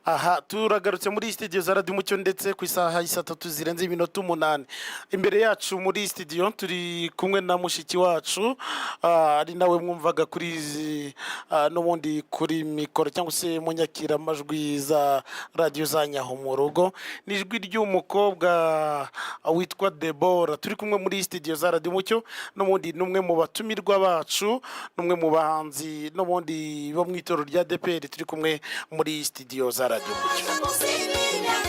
aha turagarutse muri studio za Radio Umucyo ndetse ku isaha y'isatatu zirenze iminota 8 imbere yacu muri studio turi kumwe na mushiki wacu ari nawe mwumvaga kuri n'ubundi kuri mikoro cyangwa se munyakira amajwi za radio za Nyaho mu rugo nijwi ry'umukobwa witwa Deborah turi kumwe muri studio za Radio Umucyo n'ubundi numwe mu batumirwa bacu numwe mu bahanzi n'ubundi bo mwitoro rya DPR turi kumwe muri studio za Radio Umucyo.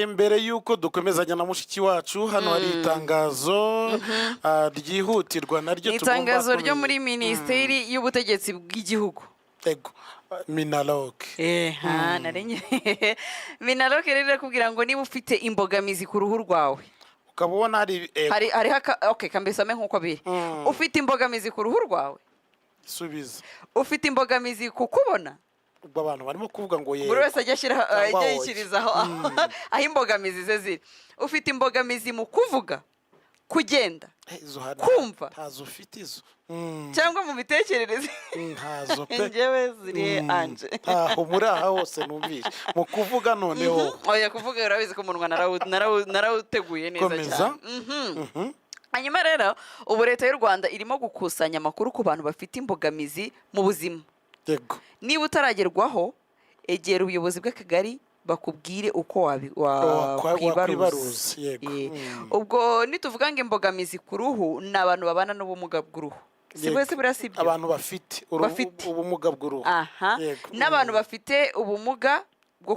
Mbere yuko dukomezanya na mushiki wacu hano hari itangazo ryihutirwa naryo tugomba itangazo ryo muri Minisiteri y'Ubutegetsi bw'Igihugu ego Minaloc narenye Minaloc rero kugira ngo niba ufite imbogamizi ku ruhu rwawe ukabona hari okay kambesame nkuko biri ufite imbogamizi ku ruhu rwawe subiza ufite imbogamizi kukubona ubwo abantu barimo kuvuga ngo buri wese ajya yikirizaho aho imbogamizi ze ziri ufite imbogamizi mu kuvuga kugenda kumva ntazo ufite izo cyangwa mu mitekerereze ntazo pe njyewe ziri anje aho muri aha hose numvise mu kuvuga noneho oya kuvuga urabizi ko umunwa narawuteguye neza cyane hanyuma rero ubu leta y'u Rwanda irimo gukusanya amakuru ku bantu bafite imbogamizi mu buzima yego niba utaragerwaho egera ubuyobozi bw'akagari bakubwire uko wakwibaruza ubwo nituvuga ngo imbogamizi ku ruhu ni abantu babana n'ubumuga bw'uruhu si burasibyo abantu bafite ubumuga bw'uruhu n'abantu bafite ubumuga bwo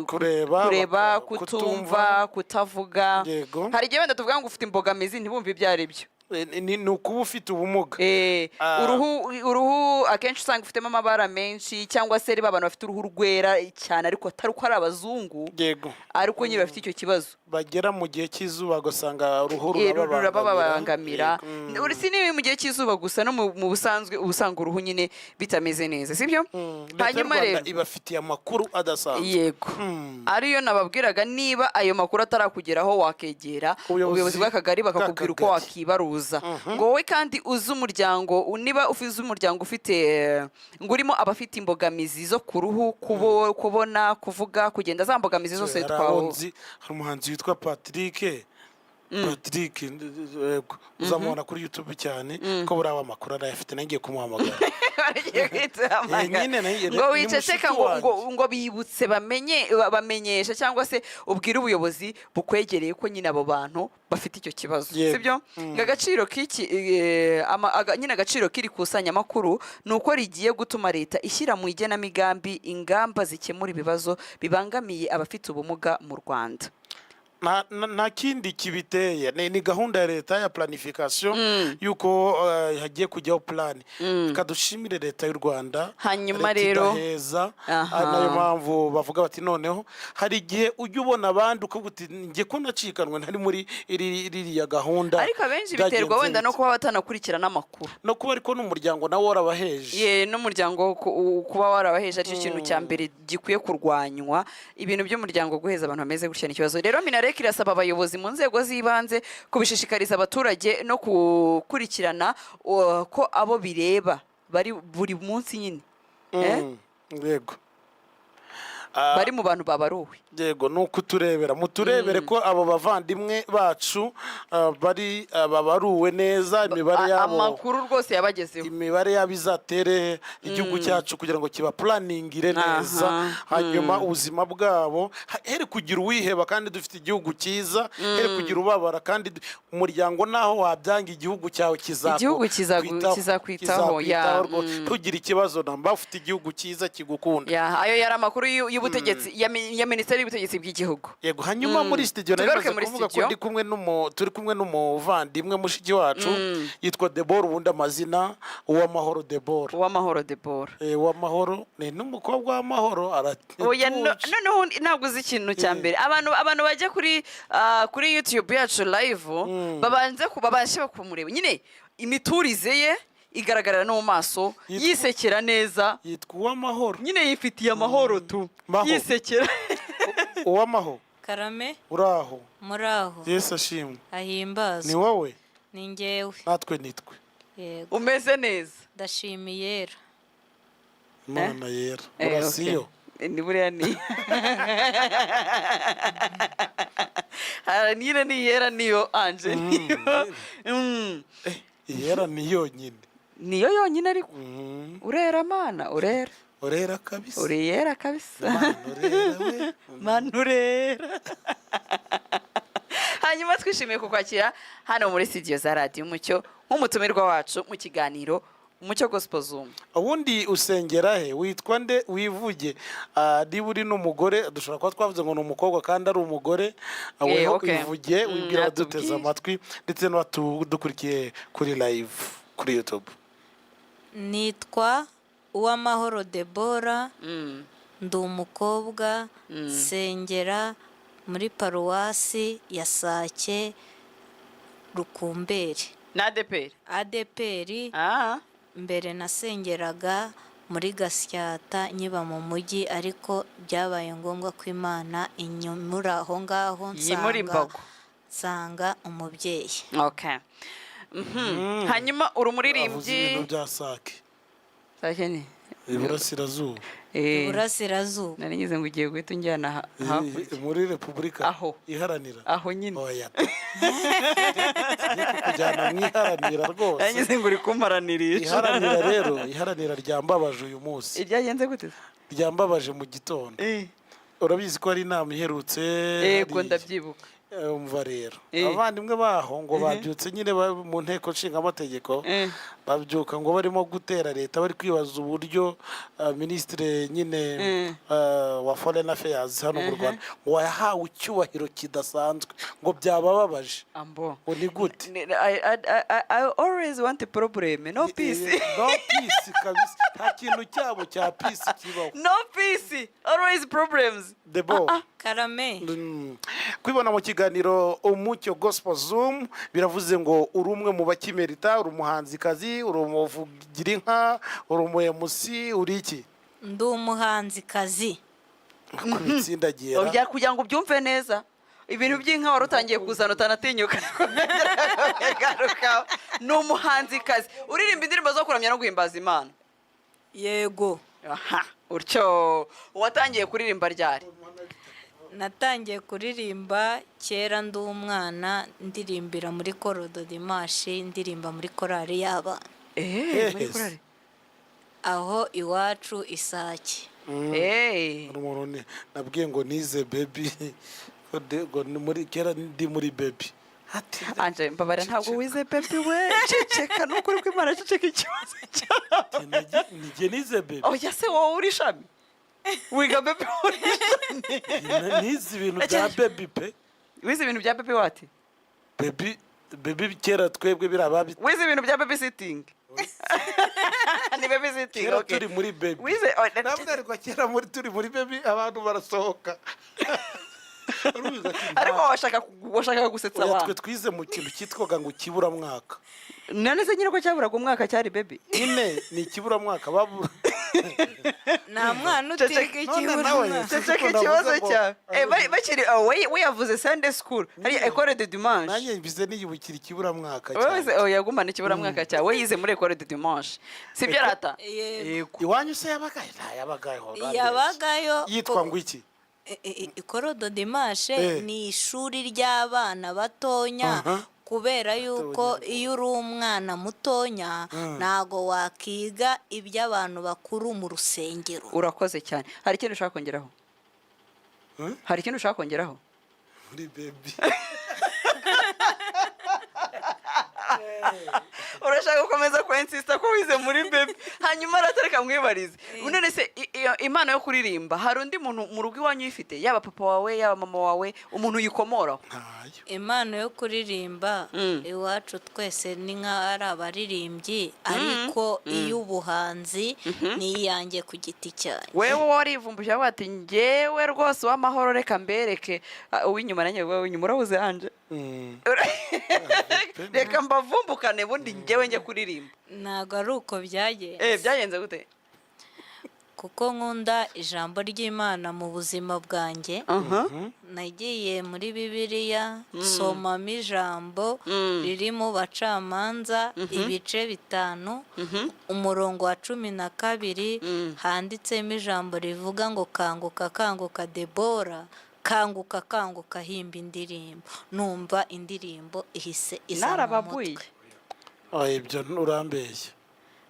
kureba kutumva kutavuga hari igihe wenda tuvuga ngo ufite imbogamizi ntibumve ibyo ari byo ni ukuba ufite ubumuga uruhu akenshi usanga ufitemo amabara menshi cyangwa se riba abantu bafite uruhu rwera cyane ariko atari uko ari abazungu ariko nyine bafite icyo kibazo bagera mu gihe cy'izuba ugasanga uruhu rurababangamira si niba mu gihe cy'izuba gusa no mu busanzwe usanga uruhu nyine bitameze neza sibyo hanyuma rero ibafitiye amakuru adasanzwe yego ariyo nababwiraga niba ayo makuru atarakugeraho wakegera ubuyobozi bw'akagari bakakubwira uko wakibaruza ngo wowe kandi uzi umuryango niba ufize umuryango ufite ngo urimo abafite imbogamizi zo ku ruhu kubona kuvuga kugenda za mbogamizi zose twaho hari umuhanzi witwa Patrick uzamubona kuri YouTube cyane ko buri aba makuru arayafite nagiye kumuhamagara ngo wiceceka ngo bibutse bamenyesha cyangwa se ubwire ubuyobozi bukwegereye ko nyine abo bantu bafite icyo kibazo sibyo agaciro nyine agaciro kiri kusanya makuru nuko rigiye gutuma leta ishyira mu igenamigambi ingamba zikemura ibibazo bibangamiye abafite ubumuga mu Rwanda nta kindi kibiteye ni gahunda ya leta ya planification yuko hagiye kujyaho plan kadushimire leta y'u Rwanda hanyuma rero nayo mpamvu bavuga bati noneho hari igihe ujye ubona abandi ukavuga ngiye ko nacikanwe ntari muri iriya gahunda ariko abenshi biterwa wenda no kuba batanakurikirana amakuru no kuba ariko n'umuryango nawo warabaheje n'umuryango kuba warabaheje aricyo kintu cya mbere gikwiye kurwanywa ibintu by'umuryango guheza abantu bameze gutya n'ikibazo rero kirasaba abayobozi mu nzego z'ibanze kubishishikariza abaturage no gukurikirana ko abo bireba bari buri munsi nyine yego bari mu bantu babaruwe yego nuko turebera muturebere ko abo bavandimwe bacu bari babaruwe neza imibare yabo amakuru rwose yabagezeho imibare yabizatere igihugu cyacu kugira ngo kiba planningire neza hanyuma ubuzima bwabo here kugira uwiheba kandi dufite igihugu cyiza here kugira ubabara kandi umuryango naho wabyanga igihugu cyawe kizakwitaho tugira ikibazo namba ufite igihugu cyiza kigukunda ayo yari amakuru y'ubutegetsi ya minisiteri y'ubutegetsi bw'igihugu. Yego, hanyuma muri studio Tugaruke nari muri kuvuga ko studio. turi kumwe n'umuvandimwe mushiki wacu yitwa Debora, ubundi amazina Uwamahoro Debora. Uwamahoro Debora. Uwamahoro ni n'umukobwa w'amahoro Oya, noneho ntabwo uzi ikintu cya mbere abantu bajya kuri YouTube yacu live babanje kumureba nyine imiturize ye igaragarira no mu maso, yisekera neza, yitwa Uwamahoro nyine yifitiye amahoro tu, yisekera. Uwamahoro Karame, uraho? muraho. Yesu ashimwe. Ahimbazwe. Ni wowe? Ni njyewe. Natwe nitwe. Yego. Umeze neza? Ndashimiye era. Imana yera. Urasiyo? Ni buriya ni nyine ni yera niyo Anje Yera ni yonyine. Niyo yonyine ariko urera mana, urera kabisa. Urera kabisa. Mana urera. Hanyuma twishimiye kukwakira hano muri studio za Radio Umucyo nk'umutumirwa wacu mu kiganiro Umucyo Gospel Zoom. Ubundi usengera he? Witwa nde? Wivuge. Niba uri n'umugore, dushobora kuba twavuze ngo ni umukobwa kandi ari umugore, weho wivuge, wibwira abaduteze amatwi ndetse n'abadukurikiye kuri live kuri YouTube. Nitwa Uwamahoro Debora. Ndi umukobwa, sengera muri paruwasi ya Sake Rukumberi. Na ADPR. ADPR. Mbere nasengeraga muri Gasyata nyiba mu mujyi, ariko byabaye ngombwa ko Imana inyumura aho ngaho nsanga umubyeyi. Okay. Hanyuma uri umuririmbyi. Ibintu bya Sake. Sake ni Iburasirazuba. Iburasirazuba. Nari ngize ngo ugiye guhita unjyana muri Repubulika aho iharanira. Aho nyine. Oya. Kujyana mu iharanira rwose. Nari ngize ngo uri kumaranirisha. Iharanira rero, iharanira ryambabaje uyu munsi. Iryagenze gute? Ryambabaje mu gitondo. Urabizi ko ari inama iherutse. Yego, ndabyibuka. Umva rero abandimwe baho ngo babyutse nyine mu nteko nshingamategeko, babyuka ngo barimo gutera leta, bari kwibaza uburyo minisitiri nyine wa foreign affairs hano mu Rwanda ngo yahawe icyubahiro kidasanzwe, ngo byabababaje. Ngo ni gute? I always want a problem, no peace. No peace kabisa, nta kintu cyabo cya peace kibaho. No peace, always problems. Debo Karame. Kwibona mu kiganiro Umucyo Gospel Zoom biravuze ngo uri umwe mu bakimerita, uri umuhanzikazi, uri umuvugira inka, uri umuyemusi, uri iki? Ndi umuhanzikazi. Kubitsindagira. Oya, kugira ngo ubyumve neza. Ibintu by'inka wari utangiye kuzana utanatinyuka. Ni umuhanzikazi. Uririmba indirimbo zo kuramya no guhimbaza Imana. Yego. Aha, utyo watangiye kuririmba ryari? Natangiye kuririmba kera ndi umwana, ndirimbira muri Korodo Dimashi, ndirimba muri korali y'abana. Muri korali. Aho iwacu Isake. Umuntu nabwiye ngo nize baby. Ngo muri kera ndi muri baby. Anje mbabara ntabwo wize baby we. Ceceka n'ukuri ko Imana ceceka ikibazo cyawe. Nige nize baby. Oya se wowe uri shami. Wiga baby uri shami. Nize ibintu bya baby pe. Wize ibintu bya baby wati? Baby kera twebwe birababi. Wize ibintu bya baby sitting. Ni baby sitting. Kera turi muri baby. Wize nabwo kera turi muri baby abantu barasohoka. Ariko washaka gusetsa abantu. Twe twize mu kintu cyitwaga ngo kibura mwaka. None se nyine ko cyaburaga umwaka cyari baby. Ine ni kibura mwaka babura. Nta mwana utiga ikibura mwaka. Ceceka ikibazo cyawe. Bakiri we yavuze Sunday school. Hari École de Dimanche. Nanjye bize niyibukira ikibura mwaka cyane. Wewe yagumana ikibura mwaka cyawe. We yize muri École de Dimanche. Sibyo rata? Yego. Iwanyu se yabagayo. Yitwa ngo iki? Korodo Dimashe ni ishuri ry'abana batonya, kubera yuko iyo uri umwana mutonya ntago wakiga iby'abantu bakuru mu rusengero. Urakoze cyane. Hari ikintu ushaka kongeraho? Hari ikintu ushaka kongeraho? Muri baby. Urashaka gukomeza kwensista ko wize muri baby, hanyuma aratareka mwibarize. None se iyo impano yo kuririmba hari undi muntu mu rugo iwanyu uyifite, yaba papa wawe yaba mama wawe, umuntu uyikomoraho? ntayo. impano yo kuririmba iwacu twese ni ari abaririmbyi, ariko iy'ubuhanzi ni iyanjye ku giti cyanjye. wewe warivumbuje avuga ati njyewe rwose w'amahoro reka mbereke uw'inyuma nanjye wewe w'inyuma urabuze hanje reka mbavumbukane bundi njyewe njye kuririmba. ntabwo ari uko byagenze. Byagenze gute? kuko nkunda ijambo ry'Imana mu buzima bwanjye. Nagiye muri Bibiliya nsomamo ijambo riri mu Bacamanza ibice 5 umurongo wa 12 handitsemo ijambo rivuga ngo kanguka kanguka Debora, kanguka kanguka himba indirimbo. Numva indirimbo ihise iza mu mutwe. Ibyo urambeshya.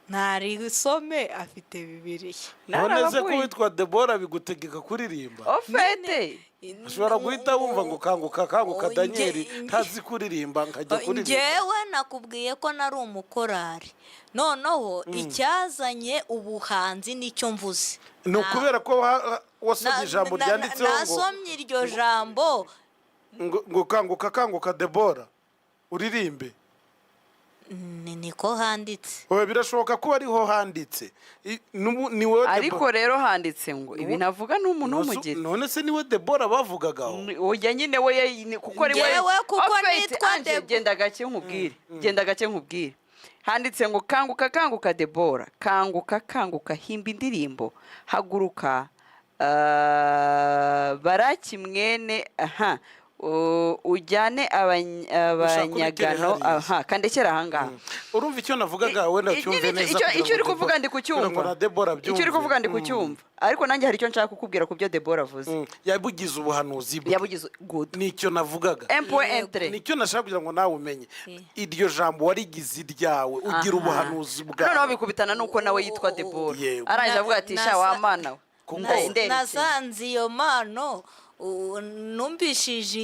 Ntari usome afite Bibiliya. None se ko witwa Debora bigutegeka kuririmba? Ofete ushobora guhita wumva ngo kanguka kanguka Daniel ntazi kuririmba nkajya kuririmba. Njyewe nakubwiye ko nari umukorari, noneho icyazanye ubuhanzi nicyo mvuze. Ni ukubera ko wasomye ijambo ryanditseho ngo nasomye iryo jambo ngo kanguka kanguka Debora uririmbe. Niko handitse. Birashoboka ko ariho handitse. Ni wowe ariko rero handitse ngo ibi navuga n'umuntu w'umugeni. None se niwe Debora bavugagaho? Oya nyine we kuko ari we kuko nitwa Debora. Genda gake nkubwire. Handitse ngo kanguka kanguka Debora, kanguka kanguka himba indirimbo, haguruka Baraki mwene ujyane abanyagano kandekera ahangaha. Urumva icyo navugaga wenda cyumve neza. Icyo uri kuvuga ndi kucyumva. Icyo uri kuvuga ndi kucyumva. Ariko nanjye hari icyo nshaka kukubwira ku byo Debora avuze. Yabugize ubuhanuzi bwe. Yabugize good. Nicyo navugaga. Nicyo nashaka kugira ngo nawe umenye. Iryo jambo warigize iryawe ugira ubuhanuzi bwawe. Noneho bikubitana nuko nawe yitwa Debora. Aranje avuga ati sha wa mana we. Nasanze iyo mano numbishije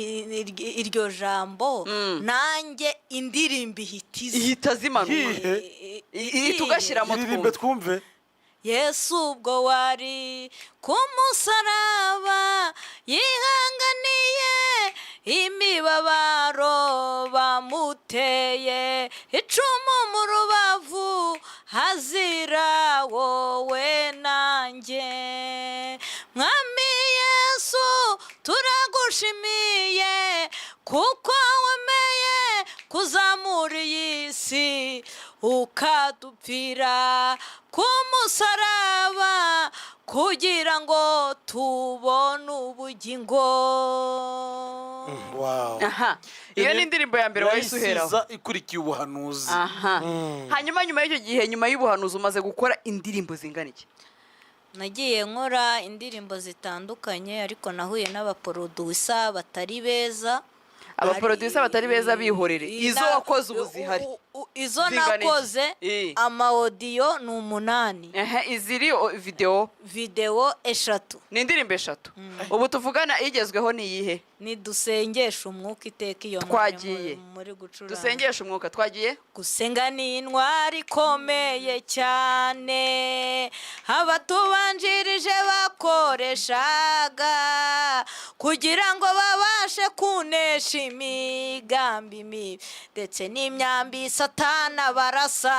iryo jambo nanjye indirimbo ihita zimanuka tugashyira mu twumve. Yesu ubwo wari ku musaraba yihanganiye imibabaro bamuteye icumu mu rubavu hazira wowe nanjye. Mwami Yesu turagushimiye kuko wemeye kuzamura iyi si ukadupfira ku musaraba kugira ngo tubone ubugingo. Iyo ni indirimbo ya mbere wahise uheraho ikurikiye ubuhanuzi. Hanyuma nyuma y'icyo gihe, nyuma y'ubuhanuzi umaze gukora indirimbo zingana iki? Nagiye nkora indirimbo zitandukanye, ariko nahuye n'abaproducer batari beza. Abaproducer batari beza bihorere. Izo wakoze ubu zihari? Izo nakoze ama audio ni 8. Iziri video 3. Ni indirimbo 3. Ubu tuvugana igezweho ni iyihe? Ni dusengesha umwuka iteka iyo muri gucuranga. Dusengesha umwuka twagiye. Gusenga ni intwari ikomeye cyane abatubanjirije bakoreshaga kugira ngo babashe kunesha imigambi mibi ndetse n'imyambi Satana barasa.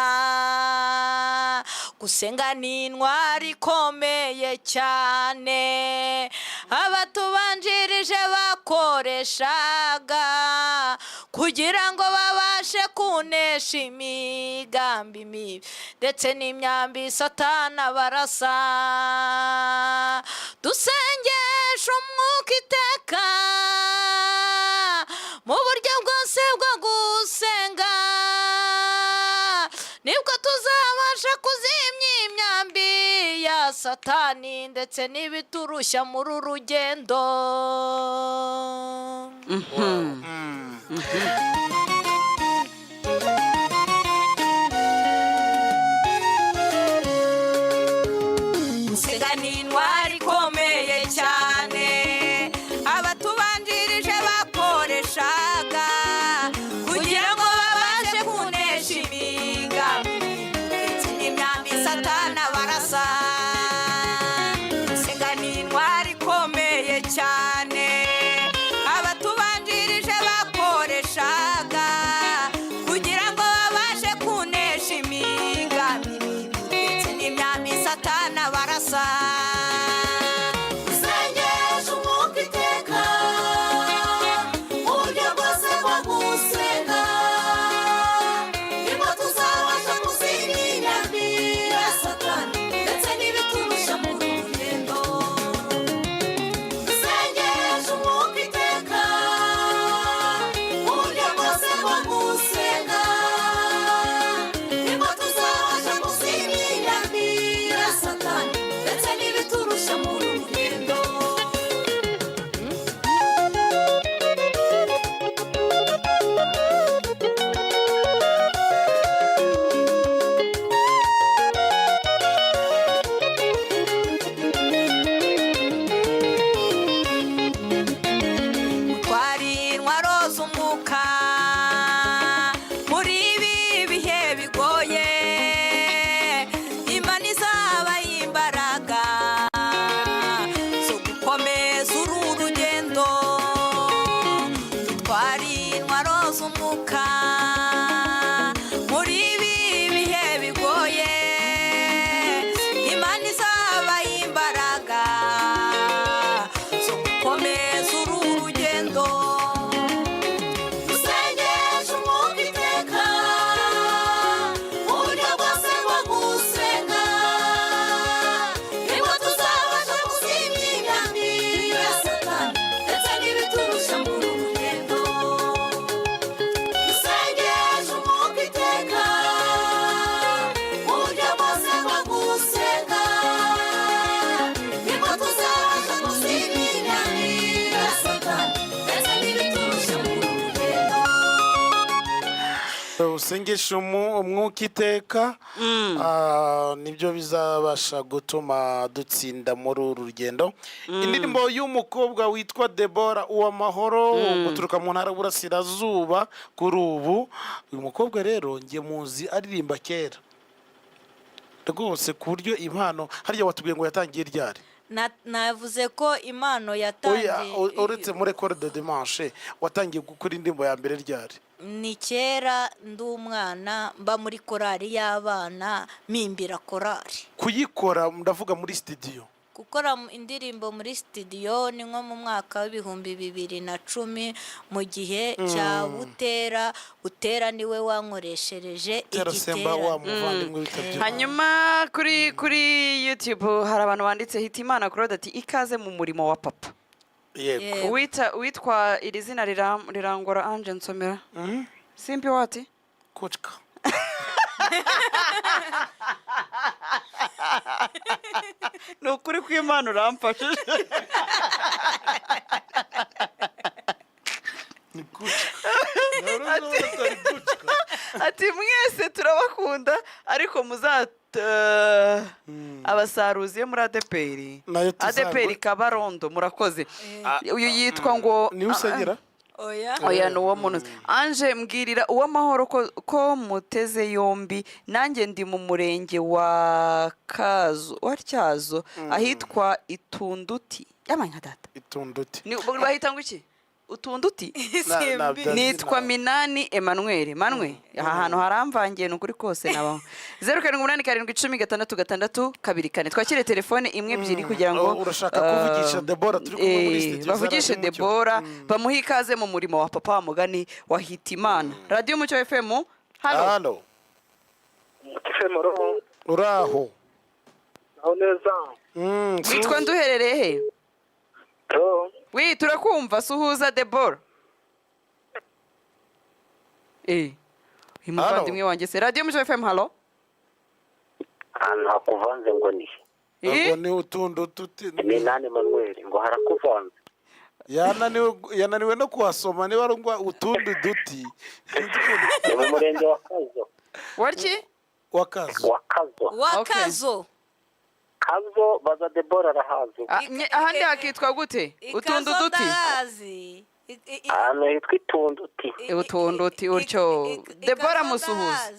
Gusenga ni intwari ikomeye cyane abatubanjirije bakoreshaga kugira ngo babashe kunesha imigambi mibi ndetse n'imyambi Satana barasa. Dusengesha umwuka iteka mu buryo bwose bwo gusenga, nibwo tuzabasha kuzimya imyambi ya Satani ndetse n'ibiturushya muri urugendo. Gusenga ni intwari ikomeye cyane abatubanjirije bakoreshaga kugira ngo babashe kunesha imigambi ndetse n'imyambi Satana barasa. usengesha umwuka iteka nibyo bizabasha gutuma dutsinda muri uru rugendo. Indirimbo y'umukobwa witwa Debora Uwamahoro guturuka mu ntara y'Uburasirazuba kuri ubu. Uyu mukobwa rero ngiye muzi aririmba kera rwose ku buryo impano hariya watubwiye ngo yatangiye ryari? navuze ko impano yatangiye uretse muri Ecole de Dimanche watangiye gukora indirimbo ya mbere ryari? ni kera ndi umwana mba muri korali y'abana mimbira korali. Kuyikora ndavuga muri studio. Gukora indirimbo muri studio ni nko mu mwaka w'ibihumbi 2010 mu gihe cya Butera niwe wankoreshereje igiterane. Hanyuma kuri YouTube hari abantu banditse Hitimana Claude ati ikaze mu murimo wa papa. Yego. Witwa iri zina rirangora Ange Nsomera. Simpi wati? Kuchka. Nukuri kw'Imana uramfashije. Ati mwese turabakunda ariko abasaruzi yo muri ADPR Kabarondo murakoze. Uyu yitwa ngo ni usengera? Oya no muntu. Ange mbwirira Uwamahoro ko muteze yombi nanjye ndi mu murenge wa Tyazo ahitwa Itunduti. Yamanya data. Itunduti. Ni bahita ngo iki? Utunduti. Nitwa Minani Emmanuel. Aha hantu haramvangiye nukuri kose nabaho. 0787106624 twakire telefone imwe ebyiri kugira ngo urashaka kuvugisha Debora turi kumwe muri studio. Bavugishe Debora bamuha ikaze mu murimo wa papa mugani wa Hitimana. Radio Mucyo FM. Halo. FM uraho? Aho neza. Witwa nduherereye he? Turakumva suhuza Debora. Imuvandimwe wanjye se Radio Mucyo FM. Halo. Hakuvanze ngo ni. Ngo ni Utunduti. Ni nani Manuel ngo harakuvanze. Yananiwe no kuhasoma niba ari ngo Utunduti. Mu murenge wa Kazo. Waki? Wakazo. Kazo baza Debora arahazi. Ahandi hakitwa gute? Utunduti. Hitwa Itunduti. Utunduti utyo. Debora musuhuza.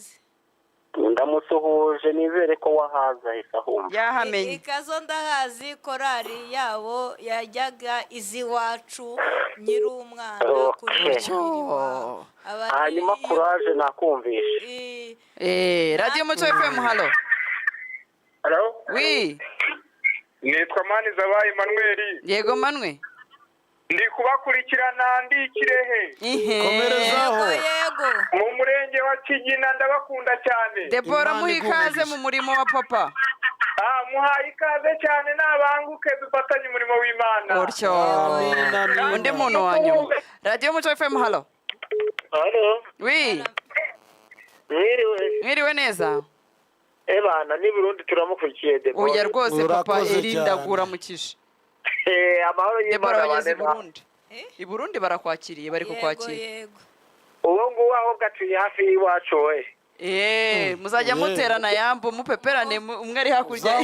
Ndamusuhuje nizere ko wahaza hisa humva. Yahamenye. Ikazo ndahazi korali yabo yajyaga iziwacu nyiri umwana kuri cyo. Hanyuma courage nakumvishe. Radio Mucyo FM. Halo. Hello? Oui. Nitwa Manizabaye Emmanuel. Yego Manwe. Ndi kubakurikirana ndi Kirehe. Komerezaho. Yego. Mu murenge wa Kigina ndabakunda cyane. Debora muhikaze mu murimo wa papa. Muhaye ikaze cyane nabanguke dufatanye umurimo w'Imana. Utyo. Undi muntu wanyu. Radio Mucyo FM. Halo. Halo. Oui. Mwiriwe neza. Ebana ni Burundi turamukurikiye Debora. Oya rwose papa erindagura mukisha. Amahoro y'Imana bageze Burundi. I Burundi barakwakiriye bari kukwakira. Yego. Uwo nguwo aho gatuye hafi y'iwacu we. Muzajya muterana yambo mupeperane umwe ari hakurya.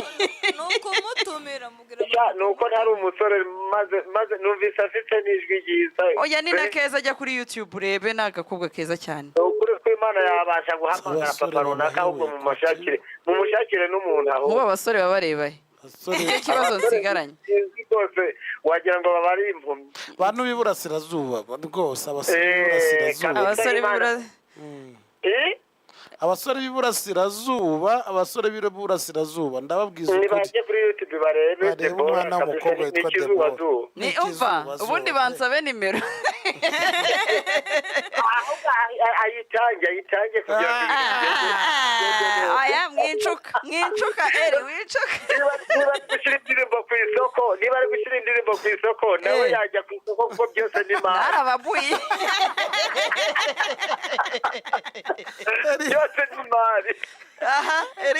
Nuko mutumira mugira. Nuko ntari umusore maze numvise afite n'ijwi ryiza. Oya ni na keza ajya kuri YouTube urebe nagakobwa keza cyane. Ukuri ko Imana yabasha guhamagara papa runaka ahubwo mumushakire n'umuntu aho. Muba abasore babareba. Icyo kibazo nsigaranye. Rwose wagira ngo babari impumyi. Bantu b'Iburasirazuba rwose abasore b'Iburasirazuba ndababwiza ukuri. Nibaje kuri YouTube barebe Debora umwana w'umukobwa witwa Debora. Ni umva ubundi bansabe nimero. Ayitange kugira ngo aya mwincuka wicuka. Niba gushyira indirimbo ku isoko nawe yajya ku isoko kuko byose ni mari. Narababuye. Byose ni mari.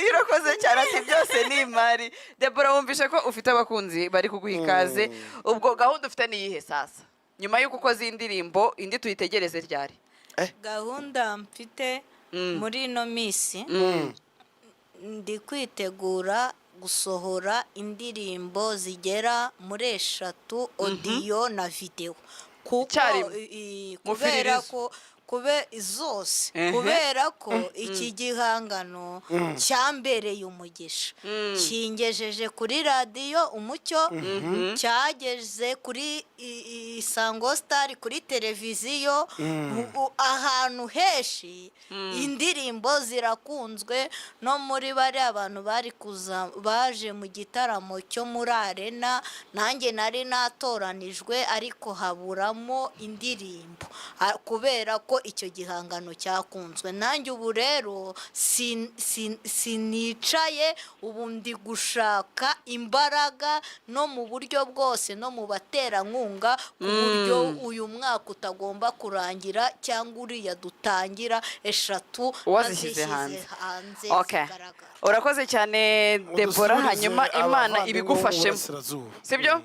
Irakoze cyane ati byose ni imari. Debora wumvishe ko ufite abakunzi bari kuguha ikaze. Ubwo gahunda ufite ni iyihe sasa? Nyuma y'uko ukoze indirimbo indi tuyitegereze ryari? gahunda mfite muri ino minsi ndi kwitegura gusohora indirimbo zigera muri 3 audio na video kuko kubera ko zose kubera ko iki gihangano cyambereye umugisha kingejeje kuri radiyo umucyo cyageze kuri Isango Star kuri televiziyo ahantu henshi indirimbo zirakunzwe no muri bari abantu bari kuza baje mu gitaramo cyo muri arena nanjye nari natoranijwe ariko haburamo indirimbo kubera ko icyo gihangano cyakunzwe nanjye ubu rero sinicaye ubu ndi gushaka imbaraga no mu buryo bwose no mu baterankunga ku buryo uyu mwaka utagomba kurangira cyangwa uriya dutangira 3 wazishyize hanze. Urakoze cyane Deborah, hanyuma Imana ibigufashemo, sibyo?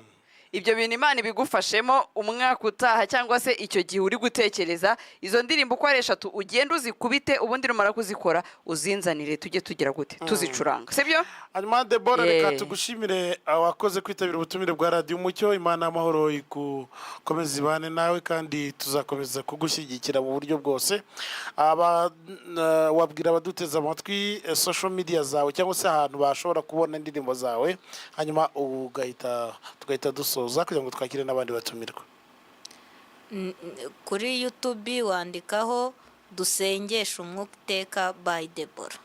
Ibyo bintu Imana ibigufashemo umwaka utaha cyangwa se icyo gihe uri gutekereza izo ndirimbo uko ari 3 ugenda uzikubite ubundi rumara kuzikora uzinzanire tujye tugira gute tuzicuranga, sibyo? Hanyuma Deborah, reka tugushimire awakoze kwitabira ubutumire bwa Radio Umucyo. Imana amahoro ikukomeza ibane nawe kandi tuzakomeza kugushyigikira mu buryo bwose. Wabwira abaduteza amatwi social media zawe cyangwa se ahantu bashobora kubona indirimbo zawe, hanyuma tugahita dusoza kugira ngo twakire n'abandi batumirwa. Kuri YouTube wandikaho Dusengesha Umwuka Iteka by Deborah.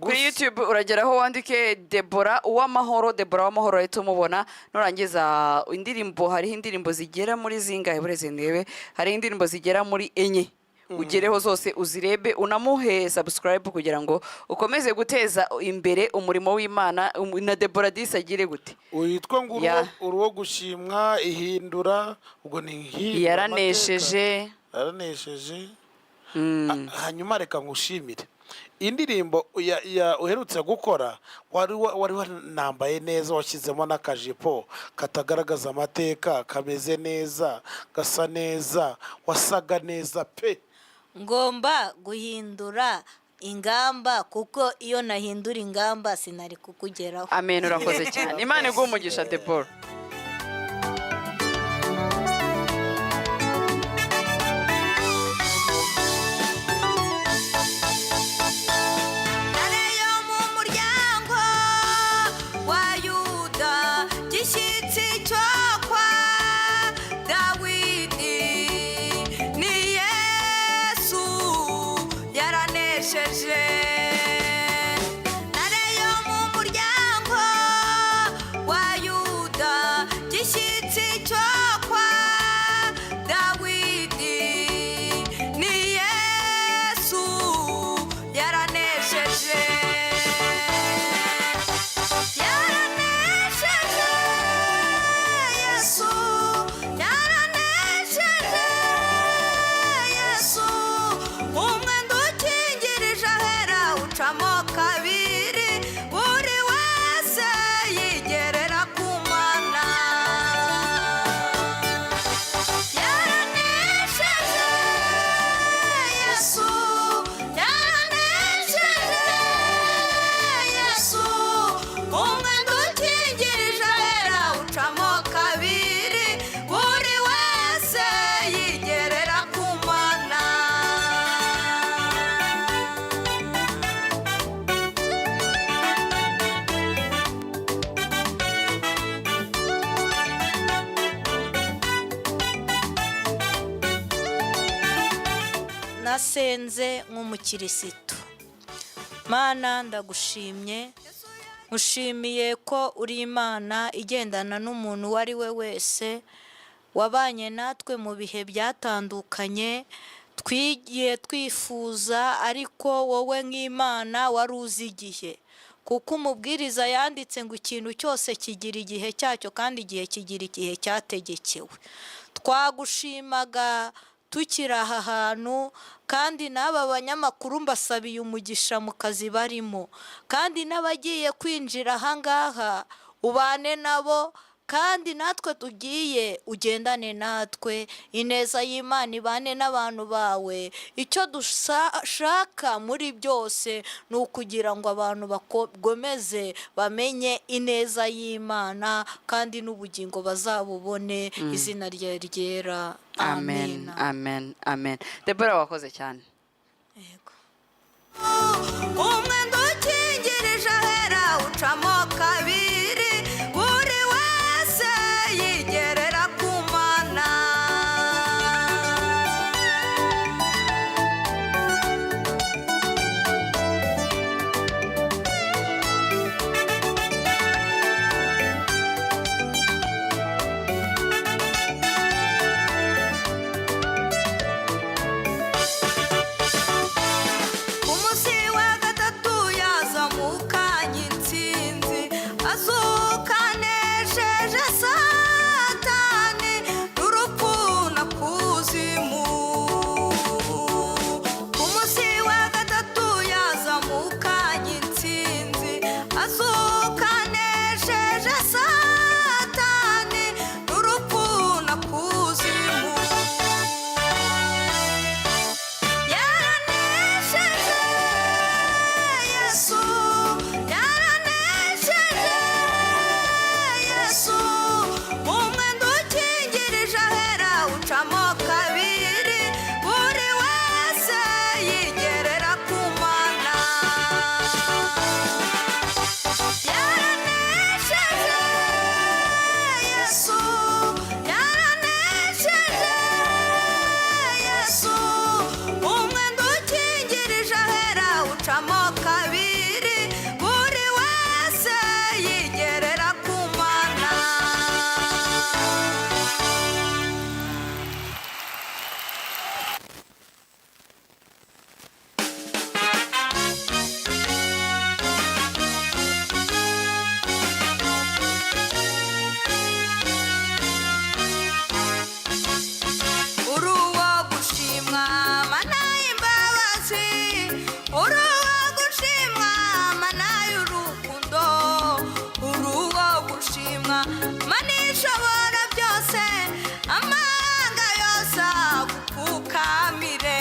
Kuri YouTube urageraho wandike Deborah Uwamahoro, Deborah Uwamahoro ahita umubona. Nurangiza indirimbo, hariho indirimbo zigera muri zingahe bureze ndebe, hari indirimbo zigera muri 4 ugereho zose uzirebe unamuhe subscribe kugira ngo ukomeze guteza imbere umurimo w'Imana na Deborah Disa agire gute uyitwa ngo uruwo gushimwa ihindura ubwo ni yaranesheje hanyuma reka ngushimire indirimbo uherutse gukora wari wanambaye neza, washyizemo n'akajipo katagaragaza amateka, kameze neza, gasa neza, wasaga neza pe. Ngomba guhindura ingamba kuko iyo nahindura ingamba sinari kukugeraho. Amen. Urakoze cyane. Imana iguhe umugisha Deborah. nasenze nk'umukirisitu. Mana ndagushimye, ushimiye ko uri Imana igendana n'umuntu uwo ari we wese, wabanye natwe mu bihe byatandukanye, twigiye twifuza ariko wowe nk'Imana wari uzi igihe, kuko umubwiriza yanditse ngo ikintu cyose kigira igihe cyacyo kandi igihe kigira igihe cyategekewe. Twagushimaga tukiri aha hantu, kandi n'aba banyamakuru mbasabiye umugisha mu kazi barimo, kandi n'abagiye kwinjira aha ngaha ubane nabo, kandi natwe tugiye ugendane natwe, ineza y'Imana ibane n'abantu bawe. Icyo dushaka muri byose ni ukugira ngo abantu bakomeze bamenye ineza y'Imana kandi n'ubugingo bazabubone. Izina rye ryera. amen amen amen. Debora wakoze cyane. Yego. Umwenda ukingirije ahera ucamo kabiri, buri wese yigerera ku Mana. Umunsi wa gatatu yazamukanye intsinzi, azukanesheje Satani n'urupfu na kuzimu. Umunsi wa gatatu yazamukanye intsinzi, azukanesheje Satani n'urupfu na kuzimu. Yaranesheje Yesu, yaranesheje Yesu, umwenda ukingirije ahera ucamo kabiri, buri wese yigerera ku Mana. Yaranesheje Yesu, yaranesheje Yesu, umwenda ukingirije ahera ucamo kabiri, buri wese yigerera ku Mana. Uruwo gushimwa Mana y'imbabazi, uruwo gushimwa Mana y'urukundo, uruwo gushimwa Mana ishobora byose, amahanga yose agupfukamire.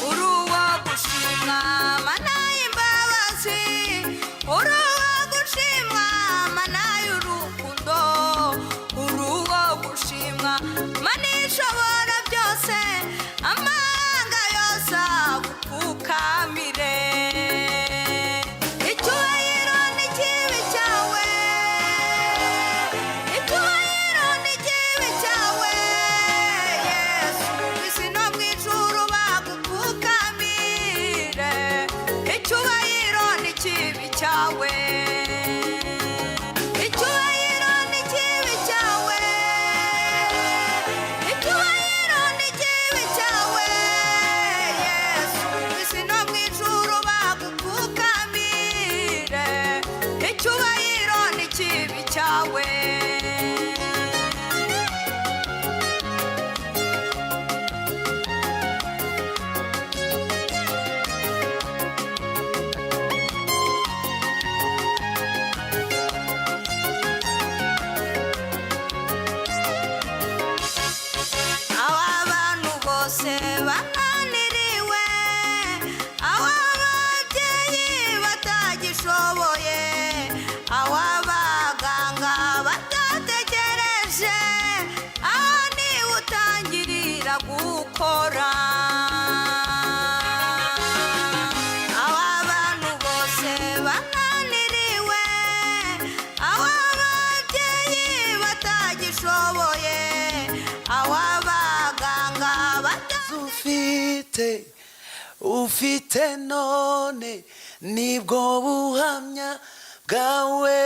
Uruwo gushimwa Mana y'imbabazi, uruwo gushimwa Mana y'urukundo, uruwo gushimwa Mana ishobora byose, amahanga yose agupfukamire. Icyubahiro n'ikibi cyawe, icyubahiro n'ikibi cyawe Yesu, isi no mu ijuru bagupfukamire. Icyubahiro n'ikibi cyawe, icyubahiro n'ikibi cyawe, icyubahiro n'ikibi cyawe Yesu, isi no mu ijuru bagupfukamire. Icyubahiro n'ikibi cyawe. Aho abantu bose bananiriwe, aho ababyeyi batagishoboye, aho abaganga batategereje, aho niwe utangirira gukora. Aho abantu bose bananiriwe, aho ababyeyi batagishoboye, aho abaganga ufite none nibwo buhamya bwawe.